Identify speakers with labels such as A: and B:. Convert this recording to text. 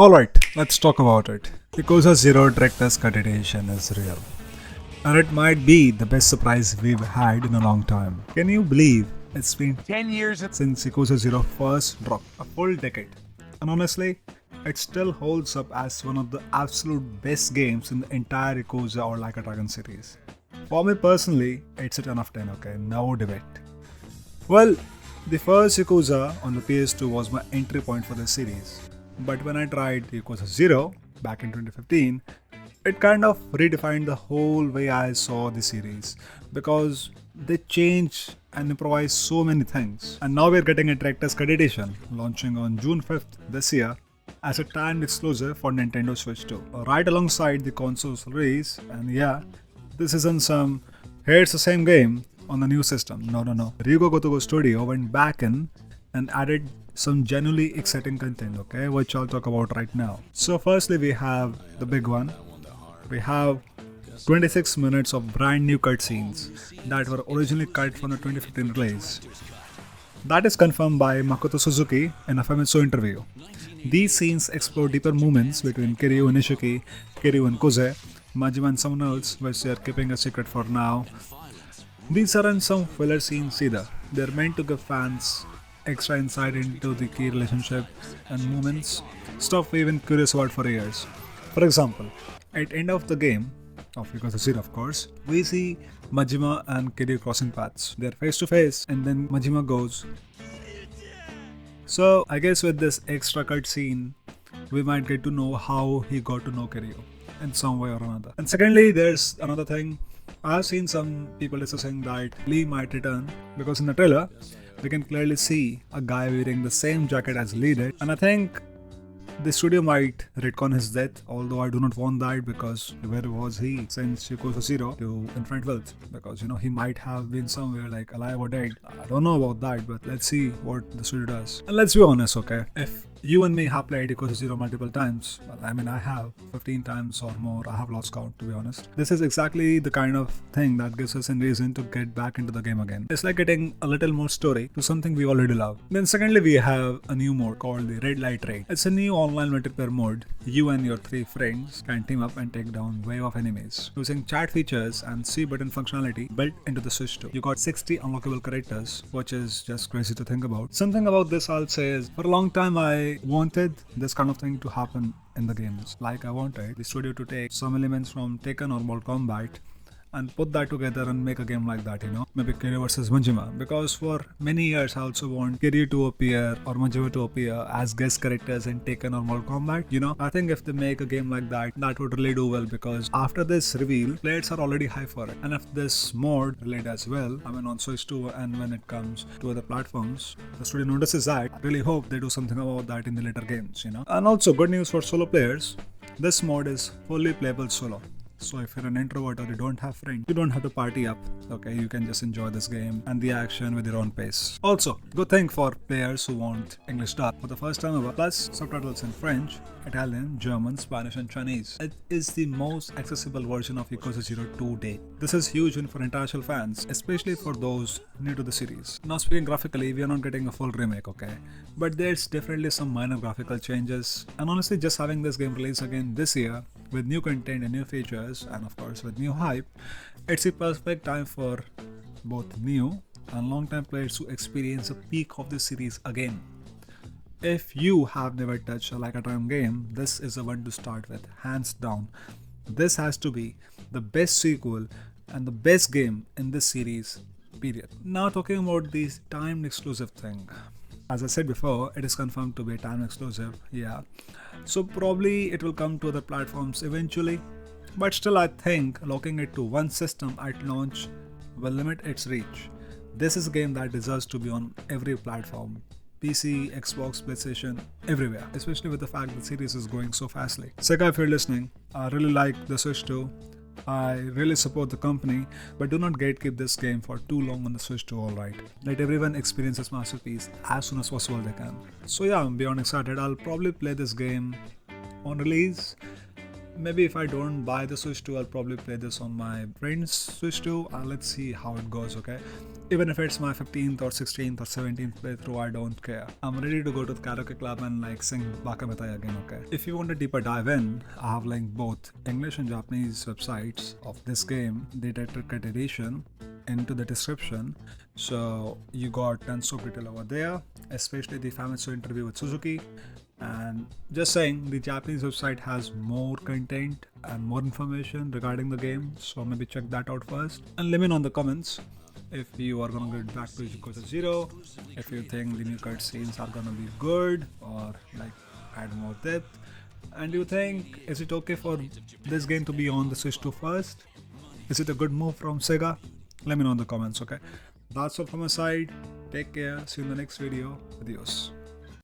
A: Alright, let's talk about it. Yakuza 0 Director's Cut Edition is real. And it might be the best surprise we've had in a long time. Can you believe it's been 10 years since Yakuza 0 first dropped? A full decade. And honestly, it still holds up as one of the absolute best games in the entire Yakuza or Like a Dragon series. For me personally, it's a 10 of 10, okay? No debate. Well, the first Yakuza on the PS2 was my entry point for the series. But when I tried Yakuza 0 back in 2015, it kind of redefined the whole way I saw the series because they changed and improvised so many things. And now we're getting a Director's Cut Edition launching on June 5th this year as a timed exclusive for Nintendo Switch 2, right alongside the console's release. And yeah, this isn't some, hey, it's the same game on the new system. No. Ryugo Gotoku Studio went back in and added some genuinely exciting content, okay, which I'll talk about right now. So firstly, we have the big one. We have 26 minutes of brand new cutscenes that were originally cut from the 2015 release. That is confirmed by Makoto Suzuki in a Famitsu interview. These scenes explore deeper moments between Kiryu and Ishiki, Kiryu and Kuze, Majima and someone else, which they are keeping a secret for now. These aren't some filler scenes either. They're meant to give fans extra insight into the key relationship and moments, stuff we've been curious about for years. For example, at the end of the game, of Yakuza 0 of course, we see Majima and Kiryu crossing paths. They're face to face and then Majima goes. So I guess with this extra cutscene, we might get to know how he got to know Kiryu in some way or another. And secondly, there's another thing. I've seen some people discussing that Lee might return because in the trailer, we can clearly see a guy wearing the same jacket as Lee did, and I think the studio might retcon his death, although I do not want that because where was he since Yakuza 0 to Infinite Wealth? Because he might have been somewhere like alive or dead. I don't know about that, but let's see what the studio does. And let's be honest, okay? If you and me have played Yakuza 0 multiple times, well, I mean I have 15 times or more, I have lost count to be honest. This is exactly the kind of thing that gives us a reason to get back into the game again. It's like getting a little more story to something we already love. Then secondly, we have a new mode called the Red Light Raid. It's a new online multiplayer mode. You and your 3 friends can team up and take down wave of enemies using chat features and C button functionality built into the Switch 2. You got 60 unlockable characters, which is just crazy to think about. Something about this I'll say is, for a long time I wanted this kind of thing to happen in the games. Like I wanted the studio to take some elements from Tekken or Mortal Kombat and put that together and make a game like that, maybe Kiryu versus Majima, because for many years I also want Kiryu to appear or Majima to appear as guest characters in Tekken or Mortal Kombat, I think if they make a game like that, that would really do well, because after this reveal, players are already high for it, and if this mod really does well, I mean on Switch 2 and when it comes to other platforms, the studio notices that. I really hope they do something about that in the later games, And also good news for solo players, this mod is fully playable solo. So if you're an introvert or you don't have friends, you don't have to party up, okay? You can just enjoy this game and the action with your own pace. Also, good thing for players who want English dub for the first time ever, plus subtitles in French, Italian, German, Spanish and Chinese. It is the most accessible version of Yakuza 0 to date. This is huge win for international fans, especially for those new to the series. Now speaking graphically, we are not getting a full remake, okay? But there's definitely some minor graphical changes, and honestly just having this game release again this year with new content and new features, and of course with new hype, it's the perfect time for both new and long-time players to experience a peak of this series again. If you have never touched a Like a Dragon game, this is the one to start with, hands down. This has to be the best sequel and the best game in this series, period. Now talking about the timed exclusive thing. As I said before, it is confirmed to be a time exclusive, yeah. So probably it will come to other platforms eventually. But still I think locking it to one system at launch will limit its reach. This is a game that deserves to be on every platform. PC, Xbox, PlayStation, everywhere. Especially with the fact the series is growing so fastly. Sega, if you're listening, I really like the Switch 2. I really support the company, but do not gatekeep this game for too long on the Switch 2, alright. Let everyone experience this masterpiece as soon as possible they can. So yeah, I'm beyond excited. I'll probably play this game on release Maybe if I don't buy the Switch 2, I'll probably play this on my friend's Switch 2. Let's see how it goes, okay? Even if it's my 15th or 16th or 17th playthrough, I don't care. I'm ready to go to the karaoke club and like sing Baka Mitai again, okay? If you want a deeper dive in, I have linked both English and Japanese websites of this game, the Director's edition, into the description. So you got tons of detail over there, especially the Famitsu interview with Suzuki. And just saying, the Japanese website has more content and more information regarding the game, so maybe check that out first. And let me know in the comments if you are gonna get back to Yakuza 0, if you think the new cutscenes are gonna be good or like add more depth, and you think, is it okay for this game to be on the Switch 2 first? Is it a good move from Sega? Let me know in the comments, okay? That's all from my side. Take care. See you in the next video. Adios.